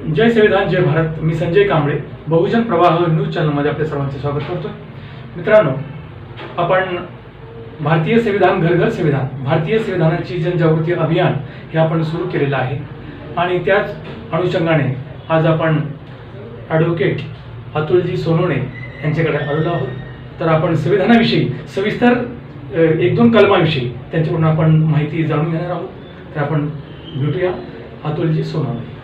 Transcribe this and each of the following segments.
जय संविधान जय भारत. मी संजय कांबळे, बहुजन प्रवाह न्यूज चॅनलमध्ये आपल्या सर्वांचे स्वागत करतो. मित्रांनो, आपण भारतीय संविधान घर घर संविधान, भारतीय संविधानाची जनजागृती अभियान हे आपण सुरू केलेलं आहे आणि त्याच अनुषंगाने आज आपण ॲडव्होकेट अतुलजी सोनवणे यांच्याकडे आलेलो आहोत. तर आपण संविधानाविषयी सविस्तर एक दोन कलमाविषयी त्यांच्याकडून आपण माहिती जाणून घेणार आहोत. तर आपण भेटूया अतुलजी सोनवणे.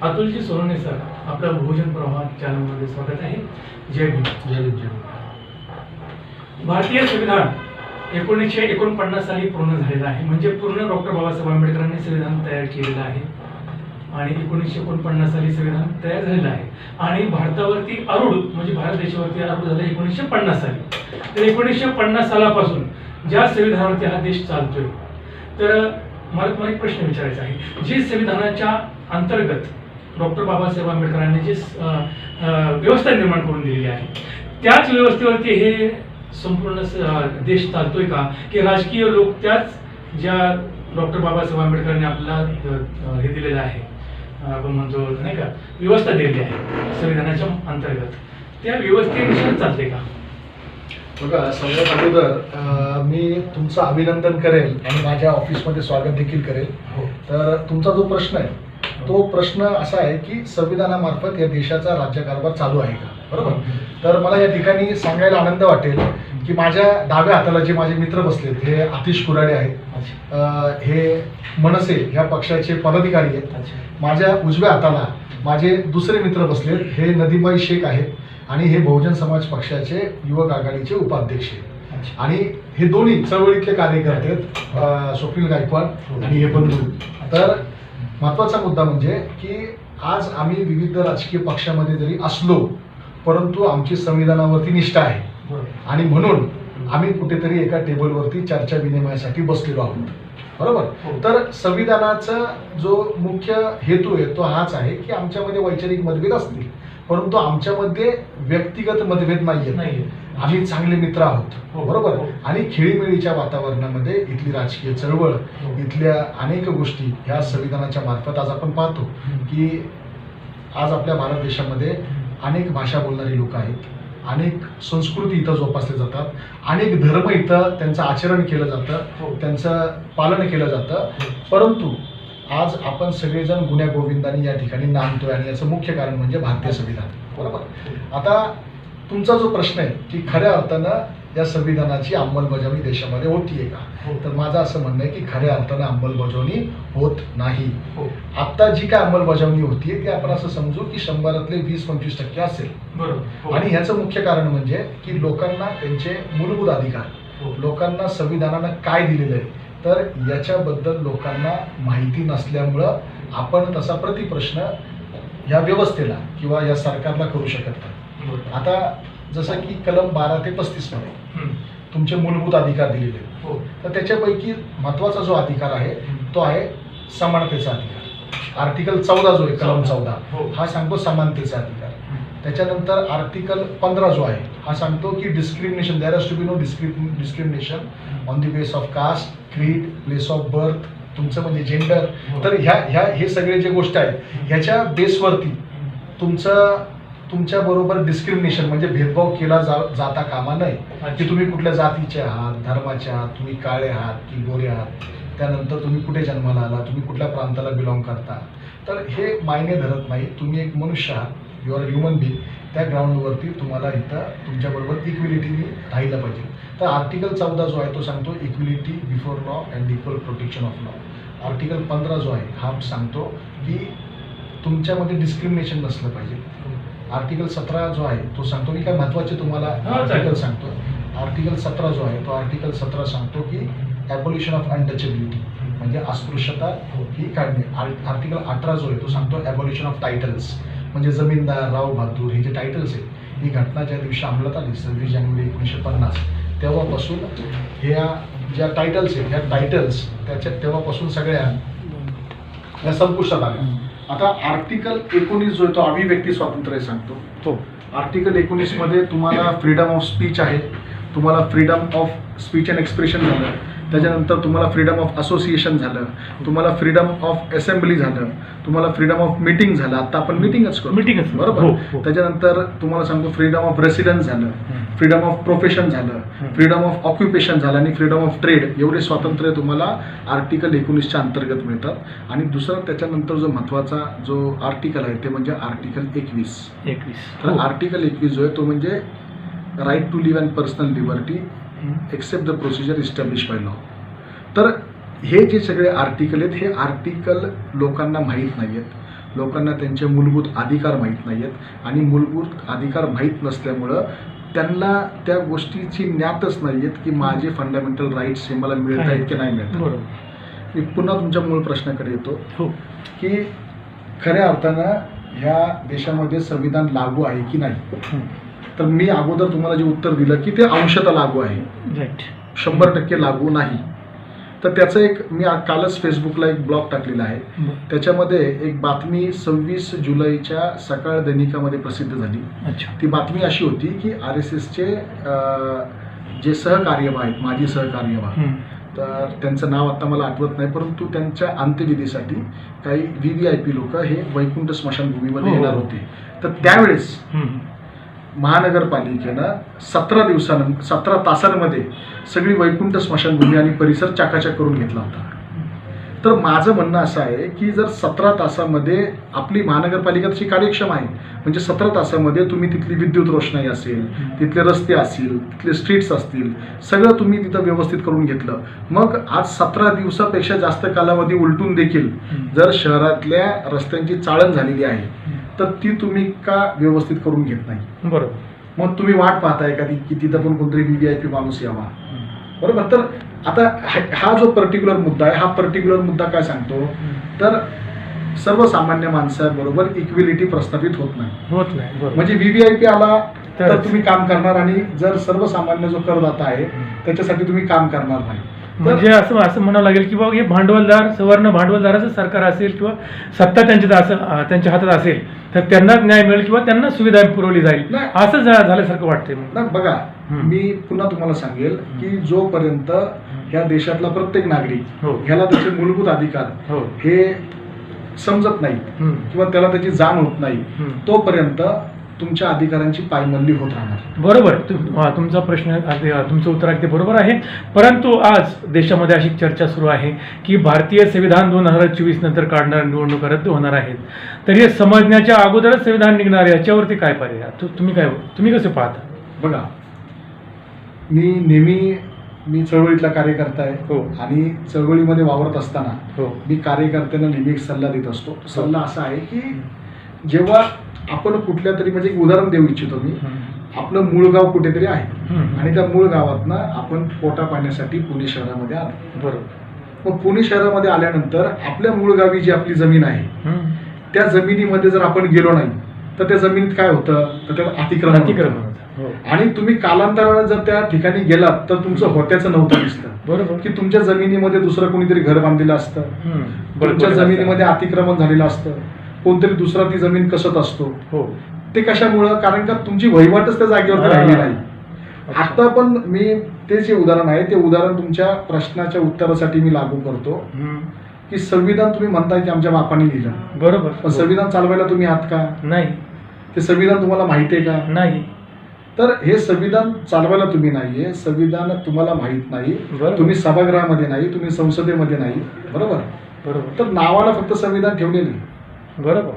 अतुलजी सोनवणे सर, आपल्या बहुजन प्रवाह चॅनलमध्ये स्वागत आहे. जय भीम. जय भीम. जय भारतीय संविधान 1949 साली पूर्ण झालेलं आहे. म्हणजे पूर्ण डॉक्टर बाबासाहेब आंबेडकरांनी संविधान तयार केलेलं आहे आणि 1949 साली संविधान तयार झालेलं आहे आणि भारतावरती आरूढ म्हणजे भारत देशावरती आरूढ झालं 1950 साली. तर 1950 सालापासून ज्या संविधानावरती हा देश चालतोय, तर मला तुम्हाला एक प्रश्न विचारायचा आहे. जे संविधानाच्या अंतर्गत डॉक्टर बाबासाहेब आंबेडकरांनी जे व्यवस्था निर्माण करून दिलेली आहे, त्याच व्यवस्थेवरती हे संपूर्ण देश चालतोय का, की राजकीय लोक त्याच ज्या डॉक्टर बाबासाहेब आंबेडकरांनी आपल्याला हे दिलेलं आहे, आपण म्हणतो नाही का, व्यवस्था दिलेली आहे संविधानाच्या अंतर्गत, त्या व्यवस्थेनुसार चालते का? बघा, सगळ्यात अगोदर मी तुमचं अभिनंदन करेल आणि माझ्या ऑफिसमध्ये स्वागत देखील करेल. तर तुमचा जो प्रश्न आहे तो प्रश्न असा आहे की संविधानामार्फत या देशाचा राज्यकारभार चालू आहे का, बरोबर. तर मला या ठिकाणी सांगायला आनंद वाटेल की माझ्या डाव्या हाताला जे माझे मित्र बसलेत हे आतिश कुराडे आहेत, हे मनसे ह्या पक्षाचे पदाधिकारी आहेत. माझ्या उजव्या हाताला माझे दुसरे मित्र बसलेत, हे नदीमबाई शेख आहेत आणि हे बहुजन समाज पक्षाचे युवक आघाडीचे उपाध्यक्ष आहेत आणि हे दोन्ही चळवळीतले कार्यकर्ते आहेत, स्वप्नील गायकवाड आणि हे बंधू. तर महत्त्वाचा मुद्दा म्हणजे की आज आम्ही विविध राजकीय पक्षामध्ये जरी असलो, परंतु आमची संविधानावरती निष्ठा आहे आणि म्हणून आम्ही कुठेतरी एका टेबलवरती चर्चा विनिमयासाठी बसलेलो आहोत, बरोबर. तर संविधानाचा जो मुख्य हेतू आहे तो हाच आहे की आमच्यामध्ये वैचारिक मतभेद असतील, परंतु आमच्यामध्ये व्यक्तिगत मतभेद नाहीये. आम्ही चांगले मित्र आहोत, बरोबर. आणि खेळीमेळीच्या वातावरणामध्ये इथली राजकीय चळवळ, इथल्या अनेक गोष्टी ह्या संविधानाच्या मार्फत आज आपण पाहतो की आज आपल्या भारत देशामध्ये अनेक भाषा बोलणारी लोक आहेत, अनेक संस्कृती इथं जोपासले जातात, अनेक धर्म इथं त्यांचं आचरण केलं जातं, त्यांचं पालन केलं जातं. परंतु आज आपण सगळेजण गुण्या गोविंदाने या ठिकाणी नांदतोय आणि याचं मुख्य कारण म्हणजे भारतीय संविधान, बरोबर. आता तुमचा जो प्रश्न आहे की खऱ्या अर्थानं या संविधानाची अंमलबजावणी देशामध्ये होतीये का, तर माझं असं म्हणणं आहे की खऱ्या अर्थानं अंमलबजावणी होत नाही. आता जी काय अंमलबजावणी होतीये ती आपण असं समजू की 100तले 20-25% असेल, बरोबर. आणि ह्याचं मुख्य कारण म्हणजे की लोकांना त्यांचे मूलभूत अधिकार, लोकांना संविधानानं काय दिलेलं आहे, तर याच्याबद्दल लोकांना माहिती नसल्यामुळं आपण तसा प्रतिप्रश्न या व्यवस्थेला किंवा या सरकारला करू शकत नाही. आता जसं की कलम 12 ते 35 मध्ये तुमचे मूलभूत अधिकार दिलेले आहेत, तर त्याच्यापैकी महत्वाचा जो अधिकार आहे तो आहे समानतेचा अधिकार. आर्टिकल 14 जो आहे, कलम 14 हा सांगतो समानतेचा अधिकार. त्याच्यानंतर आर्टिकल 15 जो आहे हा सांगतो की discrimination, there has to be no discrimination on the base of caste, creed, place of birth, तुमचं म्हणजे जेंडर. तर हे सगळे जे गोष्ट आहेत ह्याच्या बेसवरती तुमच्या बरोबर डिस्क्रिमिनेशन म्हणजे भेदभाव केला जाता कामा नये, की तुम्ही कुठल्या जातीचे आहात, धर्माचे आहात, तुम्ही काळे आहात की गोरे आहात, त्यानंतर तुम्ही कुठे जन्माला आला, तुम्ही कुठल्या प्रांताला बिलॉंग करता, तर हे मायने धरत नाही. तुम्ही एक मनुष्य आहात, यू आर ह्युमन बीइंग. त्या ग्राउंडवरती तुम्हाला इथं तुमच्याबरोबर इक्विलिटीने राहिलं पाहिजे. तर आर्टिकल 14 जो आहे तो सांगतो equality before law and equal protection of law. Article 15 जो आहे हा सांगतो की तुमच्यामध्ये डिस्क्रिमिनेशन नसलं पाहिजे. आर्टिकल 17 जो आहे तो सांगतो की काय महत्वाचे तुम्हाला आर्टिकल सांगतो. आर्टिकल 17 जो आहे तो आर्टिकल 17 सांगतो की ॲबोल्युशन ऑफ अनटचेबिलिटी म्हणजे अस्पृश्यता ही काढणे. आर्टिकल 18 जो आहे तो सांगतो ॲबोल्युशन ऑफ टायटल्स म्हणजे जमीनदार, राव बहादूर हे जे टायटल्स आहेत, ही घटना ज्या दिवशी अंमलात आली 26 जानेवारी 1950 तेव्हापासून ह्या ज्या टायटल्स आहेत ह्या टायटल्स तेव्हापासून सगळ्या संपुष्टात आल्या. आता आर्टिकल 19 जो आहे तो अभिव्यक्ती स्वातंत्र्य सांगतो. आर्टिकल 19 मध्ये तुम्हाला फ्रीडम ऑफ स्पीच आहे, तुम्हाला freedom of speech and expression झालं, त्याच्यानंतर तुम्हाला फ्रीडम ऑफ असोसिएशन झालं, तुम्हाला फ्रीडम ऑफ असेंब्ली झालं, तुम्हाला फ्रीडम ऑफ मीटिंग झालं. आता आपण मीटिंगच करतो, Meetingच करतो. बरोबर. हो, हो. त्याच्यानंतर तुम्हाला सांगतो फ्रीडम ऑफ रेसिडेन्स झालं, फ्रीडम ऑफ प्रोफेशन झालं, फ्रीडम ऑफ ऑक्युपेशन झालं आणि फ्रीडम ऑफ ट्रेड. एवढे स्वातंत्र्य तुम्हाला आर्टिकल 19च्या अंतर्गत मिळतात. आणि दुसरा त्याच्यानंतर जो महत्त्वाचा जो आर्टिकल आहे ते म्हणजे आर्टिकल 21. तर आर्टिकल 21 जो आहे तो म्हणजे right to live and personal liberty except the procedure established by law. तर हे जे सगळे आर्टिकल आहेत हे आर्टिकल लोकांना माहीत नाही आहेत, लोकांना त्यांचे मूलभूत अधिकार माहीत नाही आहेत. आणि मूलभूत अधिकार माहीत नसल्यामुळं त्यांना त्या गोष्टीची ज्ञातच नाही आहेत की माझे फंडामेंटल राईट्स हे मला मिळत आहेत की नाही मिळत. बरोबर. मी पुन्हा तुमच्या मूळ प्रश्नाकडे येतो हो. की खऱ्या अर्थानं ह्या देशामध्ये संविधान लागू आहे की नाही. तर मी अगोदर तुम्हाला जे उत्तर दिलं की ते अंशतः लागू आहे, राईट. 100% लागू नाही. तर त्याचं एक मी कालच फेसबुकला एक ब्लॉग टाकलेला आहे. त्याच्यामध्ये एक बातमी 26 जुलैच्या सकाळ दैनिकामध्ये प्रसिद्ध झाली. अच्छा. ती बातमी अशी होती की RSSचे जे सहकार्यवाह आहेत, माजी सहकार्यवाह, तर त्यांचं नाव आता मला आठवत नाही, परंतु त्यांच्या अंत्यविधीसाठी काही VVIP लोक हे वैकुंठ स्मशानभूमीमध्ये हो. येणार होते. तर त्यावेळेस महानगरपालिकेनं 17 तासांमध्ये सगळी वैकुंठ स्मशानभूमी आणि परिसर चाकाचक करून घेतला होता. तर माझं म्हणणं असं आहे की जर 17 तासामध्ये आपली महानगरपालिका तशी कार्यक्षम आहे, म्हणजे 17 तासामध्ये तुम्ही तिथली विद्युत रोषणाई असेल, तिथले रस्ते असतील, तिथले स्ट्रीट्स असतील, सगळं तुम्ही तिथं व्यवस्थित करून घेतलं, मग आज 17 दिवसापेक्षा जास्त कालावधी उलटून देखील जर शहरातल्या रस्त्यांची चाळण झालेली आहे तर ती तुम्ही का व्यवस्थित करून घेत नाही. बरोबर. मग तुम्ही वाट पाहताय का की तिथं पण कोणतरी VVIP माणूस यावा, बरोबर. तर आता हा जो पर्टिक्युलर मुद्दा आहे, हा पर्टिक्युलर मुद्दा काय सांगतो, तर सर्वसामान्य माणसाबरोबर इक्विलिटी प्रस्थापित होत नाही. बरोबर. म्हणजे VVIP आला तर तर तुम्ही काम करणार आणि जर सर्वसामान्य जो करदाता आहे त्याच्यासाठी तुम्ही काम करणार नाही. म्हणजे असं म्हणावं लागेल की बाबा हे भांडवलदार, सवर्ण भांडवलदाराचं सरकार असेल किंवा सत्ता त्यांच्या हातात असेल तर त्यांनाच न्याय मिळेल किंवा त्यांना सुविधा पुरवली जाईल, नाही. असं झाल्यासारखं वाटतंय. ना बघा, मी पुन्हा तुम्हाला सांगेल की जोपर्यंत ह्या देशातला प्रत्येक नागरिक ह्याला त्याचे मूलभूत अधिकार हे समजत नाही किंवा त्याला त्याची जाण होत नाही, तोपर्यंत तुमच्या अधिकारांची पायमल्ली होत राहणार. बरोबर. तुमचा प्रश्न तुमचं उत्तर अगदी बरोबर आहे. परंतु आज देशामध्ये अशी चर्चा सुरू आहे की भारतीय संविधान 2024 नंतर काढणाऱ्या निवडणुका रद्द होणार आहेत, तर हे समजण्याच्या अगोदरच संविधान निघणार आहे, याच्यावरती काय पर्याय, तुम्ही कसे पाहता? बघा, मी चळवळीतला कार्यकर्ता आहे आणि चळवळीमध्ये वावरत असताना मी कार्यकर्त्यांना नेहमी एक सल्ला देत असतो. सल्ला असा आहे की जेव्हा आपण कुठल्या तरी, म्हणजे एक उदाहरण देऊ इच्छितो मी, आपलं मूळ गाव कुठेतरी आहे आणि त्या मूळ गावातनं आपण पोटा पाण्यासाठी पुणे शहरामध्ये आलो. बरोबर. मग पुणे शहरामध्ये आल्यानंतर आपल्या मूळ गावी जी आपली जमीन आहे त्या जमिनीमध्ये जर आपण गेलो नाही तर त्या जमिनीत काय होतं, तर त्याला अतिक्रमण. आणि तुम्ही कालांतराने जर त्या ठिकाणी गेलात तर तुमचं होत्याचं नव्हतं दिसतं. बरोबर. की तुमच्या जमिनीमध्ये दुसरं कोणीतरी घर बांधलेलं असतं, तुमच्या जमिनीमध्ये अतिक्रमण झालेलं असतं, कोणतरी दुसरा ती जमीन कसत असतो. ते कशामुळं? कारण का तुमची वहिवाटच त्या जागेवर राहिली नाही. आता पण मी ते जे उदाहरण आहे ते उदाहरण तुमच्या प्रश्नाच्या उत्तरासाठी मी लागू करतो की संविधान तुम्ही म्हणताय की आमच्या बापाने लिहिलं, बरोबर, पण संविधान चालवायला तुम्ही आहात का? नाही. ते संविधान तुम्हाला माहिती आहे का? नाही. तर हे संविधान चालवायला तुम्ही नाहीये, संविधान तुम्हाला माहित नाही, तुम्ही सभागृहामध्ये नाही, तुम्ही संसदेमध्ये नाही, बरोबर. बरोबर. तर नावाला फक्त संविधान ठेवलेलं आहे, बरोबर.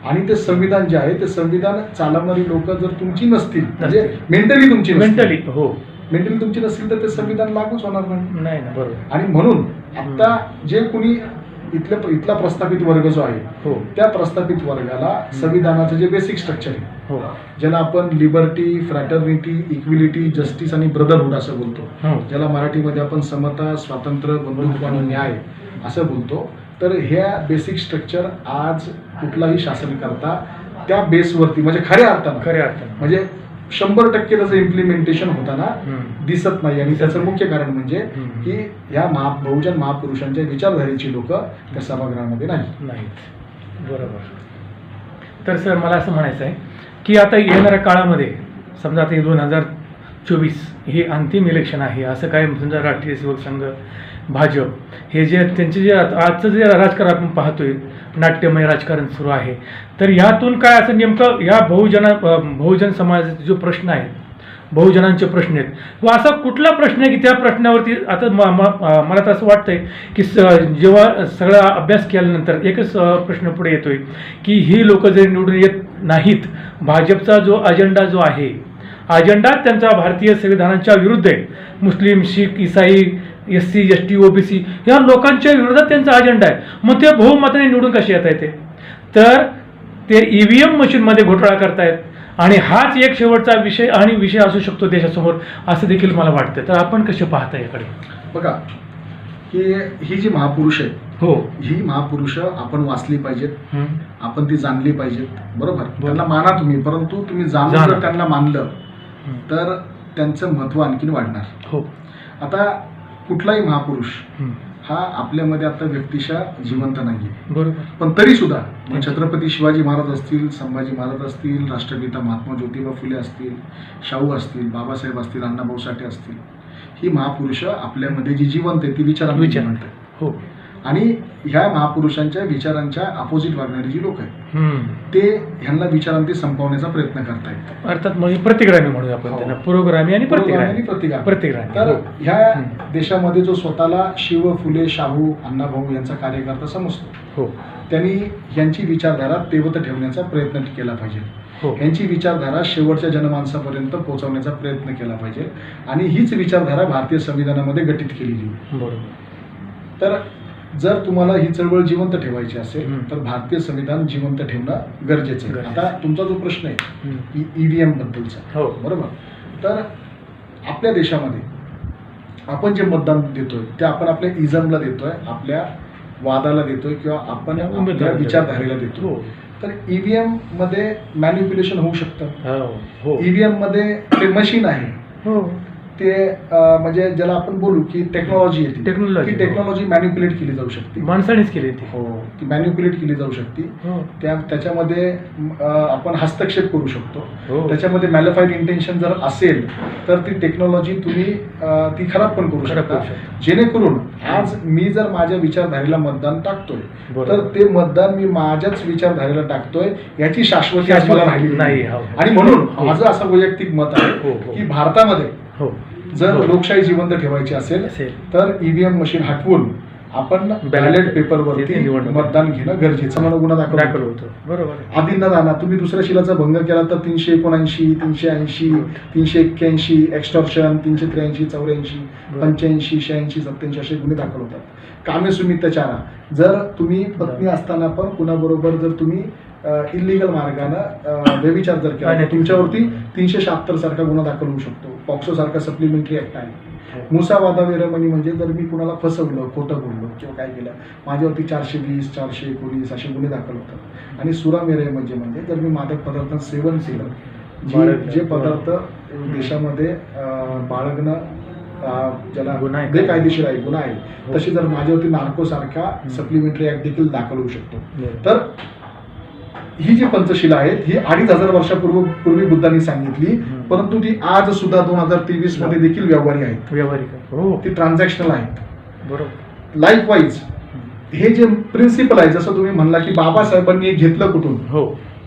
आणि ते संविधान जे आहे ते संविधान चालवणारी लोक जर तुमची नसतील, म्हणजे मेंटली तुमची नसतील तर ते संविधान लागूच होणार नाही. बरोबर. आणि म्हणून आता जे कुणी इथला प्रस्थापित वर्ग जो आहे त्या प्रस्थापित वर्गाला संविधानाचं जे बेसिक स्ट्रक्चर आहे, ज्याला आपण लिबर्टी, फ्रॅटर्निटी, इक्विलिटी, जस्टिस आणि ब्रदरहुड असं बोलतो, ज्याला मराठीमध्ये आपण समता, स्वातंत्र्य, बंधुत्व आणि न्याय असं बोलतो, तर ह्या बेसिक स्ट्रक्चर आज कुठलाही शासन करता त्या बेसवरती, म्हणजे खऱ्या अर्थानं म्हणजे 100% त्याचं इम्प्लिमेंटेशन होताना दिसत नाही. आणि त्याचं मुख्य कारण म्हणजे की या बहुजन महापुरुषांच्या विचारधारेची लोक त्या सभागृहामध्ये नाही. बरोबर. तर सर, मला असं म्हणायचं आहे की आता येणाऱ्या काळामध्ये समजा आता 2024 हे अंतिम इलेक्शन आहे, असं काय समजा राष्ट्रीय सेवक संघ, भाजप हे जे त्यांचे जे आजचं जे राजकारण आपण पाहतोय, नाट्यमय राजकारण सुरू आहे, तर यातून काय असं नेमकं या बहुजन समाजाचे जो प्रश्न आहेत, बहुजनांचे प्रश्न आहेत, व असा कुठला प्रश्न आहे की त्या प्रश्नावरती आता मला तर असं वाटतंय की जेव्हा सगळा अभ्यास केल्यानंतर एकच प्रश्न पुढे येतोय की ही लोक जरी निवडून येत नाहीत, भाजपचा जो अजेंडा जो आहे, अजेंडा त्यांचा भारतीय संविधानाच्या विरुद्ध आहे. मुस्लिम, शीख, इसाई, SC, ST, OBC या लोकांच्या विरोधात त्यांचा अजेंडा आहे. मग ते बहुमताने निवडून कसे येत आहे तर ते EVM मशीनमध्ये घोटाळा करतायत, आणि हाच एक शेवटचा विषय असू शकतो देशासमोर, असं देखील मला वाटतं. तर आपण कसे पाहता याकडे? बघा की ही जी महापुरुष आहे, हो, ही महापुरुष आपण वाचली पाहिजेत, आपण ती जाणली पाहिजेत. बरोबर, त्यांना माना तुम्ही, परंतु तुम्ही जाणून जर त्यांना मानलं तर त्यांचं महत्त्व आणखीन वाढणार. हो, आता कुठलाही महापुरुष हा आपल्यामध्ये आता व्यक्तिशः जिवंत नाही, बरोबर, पण तरी सुद्धा मग छत्रपती शिवाजी महाराज असतील, संभाजी महाराज असतील, राष्ट्रपिता महात्मा ज्योतिबा फुले असतील, शाहू असतील, बाबासाहेब असतील, अण्णाभाऊ साठे असतील, ही महापुरुष आपल्यामध्ये जी जिवंत आहे ती विचारांची जिवंत आहे. हो, आणि ह्या महापुरुषांच्या विचारांच्या अपोजिट वागणारी जी लोक आहेत ते ह्यांना विचारांती संपवण्याचा प्रयत्न करतायत. अर्थात म्हणजे प्रतिग्रामी म्हणूया आपण त्यांना, पुरोगामी आणि प्रतिग्रामी. तर ह्या देशामध्ये जो स्वतःला शिव, फुले, शाहू, अण्णाभाऊ यांचा कार्यकर्ता समजतो, हो, त्यांनी यांची विचारधारा तेवत ठेवण्याचा प्रयत्न केला पाहिजे. हो, यांची विचारधारा शेवटच्या जनमानसापर्यंत पोहोचवण्याचा प्रयत्न केला पाहिजे, आणि हीच विचारधारा भारतीय संविधानामध्ये गठीत केलेली. बरोबर. तर जर तुम्हाला ही चळवळ जिवंत ठेवायची असेल तर भारतीय संविधान जिवंत ठेवणं गरजेचं आहे. आता तुमचा जो प्रश्न आहे EVM बद्दलचा, हो, बरोबर, तर आपल्या देशामध्ये आपण जे मतदान देतोय ते आपण आपल्या इझमला देतोय, आपल्या वादाला देतोय, किंवा आपण आपल्या विचारधारेला देतोय. तर EVM मध्ये मॅनिप्युलेशन होऊ शकतं. EVM मध्ये ते मशीन आहे, ते म्हणजे ज्याला आपण बोलू की टेक्नॉलॉजी येते, ती टेक्नॉलॉजी मॅनिप्युलेट केली जाऊ शकते, माणसानेच केली ती. हो, ती मॅनिप्युलेट केली जाऊ शकते. त्याच्यामध्ये आपण हस्तक्षेप करू शकतो. त्याच्यामध्ये मॅलिफाईड इंटेन्शन जर असेल तर ती टेक्नॉलॉजी तुम्ही ती खराब पण करू शकता, जेणेकरून आज मी जर माझ्या विचारधारेला मतदान टाकतोय तर ते मतदान मी माझ्याच विचारधारेला टाकतोय याची शाश्वती मला राहिली नाही. आणि म्हणून माझं असं वैयक्तिक मत आहे की भारतामध्ये जर लोकशाही जिवंत ठेवायची असेल तर EVM मशीन हटवून आपण बॅलेट पेपरवरती मतदान घेणं गरजेचं. म्हणून गुन्हा दाखल होतो. बरोबर. आधींना जाणार तुम्ही दुसऱ्या शिलाचा भंग केला तर 379, 380, 381 एक्स्टॉर्शन, 383, 84, 85, 86, 87 असे गुन्हे दाखल होतात. कामे सुमित्याचारा, जर तुम्ही पत्नी असताना पण कुणाबरोबर जर तुम्ही इलिगल मार्गानं व्यभिचार जर केला तर तुमच्यावरती 376 सारखा गुन्हा दाखल होऊ शकतो. पॉक्सो सारखा सप्लिमेंटरी ऍक्ट आहे. मुसावादा वेरमणी म्हणजे जर मी कुणाला फसवलं, खोटं बोललो किंवा काय केलं, माझ्यावरती 420, 419 असे गुन्हे दाखल होतात. आणि सुरामेरे म्हणजे जर मी मादक पदार्थ सेवन केलं, जे पदार्थ देशामध्ये बाळगणं ज्याला बेकायदेशीर आहे, गुन्हा आहे, तशी जर माझ्यावरती नार्को सारखा सप्लिमेंटरी ऍक्ट देखील दाखल होऊ शकतो. तर ही जी पंचशिला आहेत ही 2500 वर्षापूर्वी बुद्धांनी सांगितली, परंतु ती आज सुद्धा 2023 मध्ये देखील व्यावहारिक ती ट्रान्झॅक्शनल आहेत. बरोबर. लाईकवाईज हे जे प्रिन्सिपल आहे, जसं तुम्ही म्हणला की बाबासाहेबांनी घेतलं कुठून,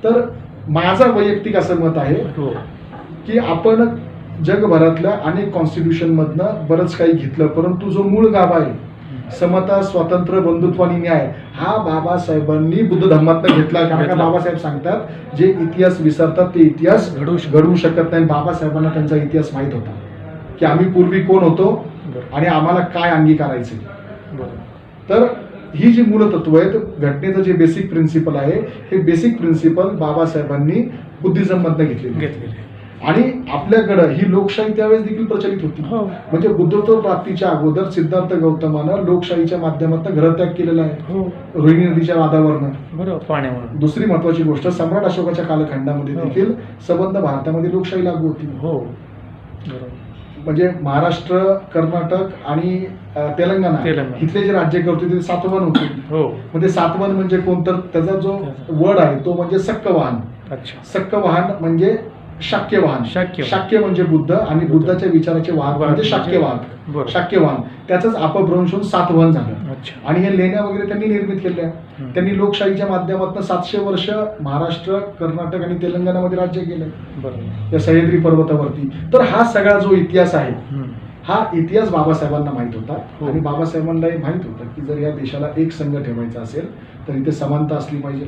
तर माझं वैयक्तिक असं मत आहे की आपण जगभरातल्या अनेक कॉन्स्टिट्यूशन मधनं बरंच काही घेतलं, परंतु जो मूळ गाभा आहे समता, स्वातंत्र्य, बंधुत्व आणि न्याय हा बाबासाहेबांनी बुद्ध धर्मातनं घेतला. कारण बाबासाहेब सांगतात जे इतिहास विसरतात ते इतिहास घडवू शकत नाही. बाबासाहेबांना त्यांचा इतिहास माहित होता की आम्ही पूर्वी कोण होतो आणि आम्हाला काय अंगीकारायचे. तर ही जी मूलतत्व आहेत, घटनेचं जे बेसिक प्रिन्सिपल आहे, हे बेसिक प्रिन्सिपल बाबासाहेबांनी बुद्धिझम मधनं घेतलेले. आणि आपल्याकडं ही लोकशाही त्यावेळेस देखील प्रचलित होती. म्हणजे बुद्धत्व प्राप्तीच्या अगोदर सिद्धार्थ गौतमानं लोकशाहीच्या माध्यमातून ग्रहत्याग केलेला आहे, रोहिणी नदीच्या वादावरनं, पाण्यावर. दुसरी महत्वाची गोष्ट, सम्राट अशोकाच्या कालखंडामध्ये देखील सबंध भारतामध्ये लोकशाही लागू होती. म्हणजे महाराष्ट्र, कर्नाटक आणि तेलंगणा इथले जे राज्यकर्ते होते ते सातवन होते. म्हणजे सातवन म्हणजे कोणतं, त्याचा जो वर्ड आहे तो म्हणजे सक्क वाहन. सक्क वाहन म्हणजे शाक्यवाहन. शाक्यवाहन. शाक्य म्हणजे बुद्ध आणि बुद्धाच्या विचाराचे वाहक म्हणजे शाक्यवाहन. बरोबर. शाक्यवाहन त्याचंच अपभ्रंश होऊन सातवाहन झालं. अच्छा. आणि हे लेण्या वगैरे त्यांनी निर्मित केल्या. हम्म. त्यांनी लोकशाहीच्या माध्यमातून 700 वर्ष महाराष्ट्र, कर्नाटक आणि तेलंगणामध्ये राज्य केलं बरोबर. या सह्याद्री पर्वतावरती. तर हा सगळा जो इतिहास आहे हम्म. हा इतिहास बाबासाहेबांना माहित होता. हो. आणि बाबासाहेबांनाही माहित होतं की जर या देशाला एक संघ ठेवायचा असेल तर इथे समानता असली पाहिजे,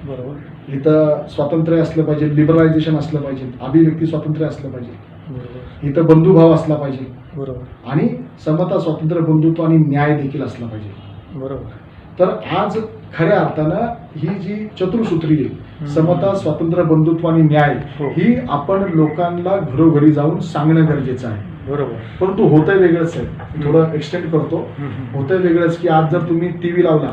बरोबर. इथं स्वातंत्र्य असलं पाहिजे, लिबरलायझेशन असलं पाहिजे, अभिव्यक्ती स्वातंत्र्य असलं पाहिजे, बरोबर. इथं बंधुभाव असला पाहिजे बरोबर. आणि समता, स्वातंत्र्य, बंधुत्व आणि न्याय देखील असला पाहिजे. बरोबर. तर आज खऱ्या अर्थानं ही जी चतुर्सूत्री आहे, हम्म. समता, स्वातंत्र्य, बंधुत्व आणि न्याय, हो. ही आपण लोकांना घरोघरी जाऊन सांगणं गरजेचं आहे. बरोबर. परंतु होतंय वेगळंच आहे. थोडं एक्सटेंड करतो. हम्म. होतंय वेगळंच की आज जर तुम्ही टीव्ही लावला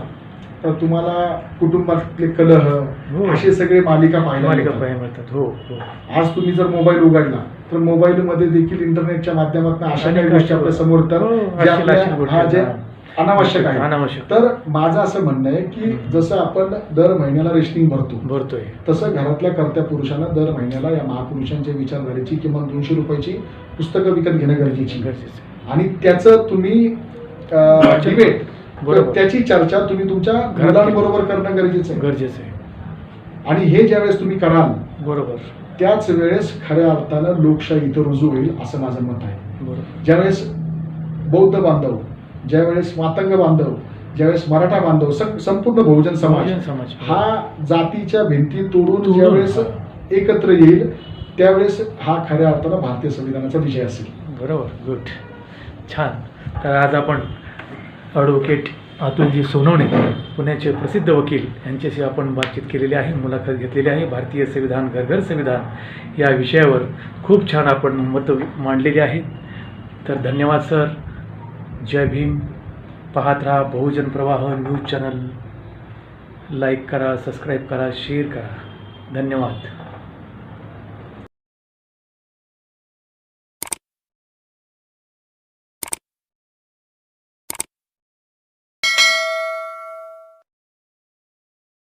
तर तुम्हाला कुटुंबातले कलह हो. असे सगळे मालिका पाहायला मालिका मिळतात. पाहायला मिळतात. हो हो. आज तुम्ही जर मोबाईल उघडला तर मोबाईलमध्ये देखील इंटरनेटच्या माध्यमातून अशा काही अनेक गोष्टी आपल्या समोर येतात हो, जे अशी आपल्या अशी गोष्टी हा जे आहेत. अनावश्यक आहे. अनावश्यक. तर माझं असं म्हणणं आहे की जसं आपण दर महिन्याला रेशनिंग भरतो भरतोय. तसं घरातल्या कर्त्या पुरुषांना दर महिन्याला या महापुरुषांच्या विचारधारेची किमान 200 रुपयाची पुस्तकं विकत घेणं गरजेची आहे. गरजेचं आहे. आणि त्याचं तुम्ही डिबेट, बरोबर. त्याची चर्चा तुम्ही तुमच्या मुलांबरोबर करणं गरजेचं आहे. गरजेचं आहे. आणि हे ज्यावेळेस तुम्ही कराल बरोबर. त्याच वेळेस खऱ्या अर्थानं लोकशाही इथं रुजू होईल असं माझं मत आहे. बरोबर. ज्यावेळेस बौद्ध बांधव, ज्यावेळेस मातंग बांधव, ज्यावेळेस मराठा बांधव, संपूर्ण बहुजन समाज बहुजन समाज. हा जातीच्या भिंती तोडून तोडून, ज्यावेळेस हा. एकत्र येईल त्यावेळेस हा खऱ्या अर्थानं भारतीय संविधानाचा विजय असेल. बरोबर. गुड. छान. तर आज आपण ॲडव्होकेट अतुलजी सोनवणे, पुण्याचे प्रसिद्ध वकील, यांच्याशी आपण बातचीत केलेली आहे, मुलाखत घेतलेली आहे. भारतीय संविधान, घर घर संविधान या विषयावर खूप छान आपण मतं मांडलेली आहेत. तर धन्यवाद सर. जय भीम. पाहत राहा बहुजन प्रवाह न्यूज चॅनल. लाईक करा, सबस्क्राईब करा, शेअर करा. धन्यवाद.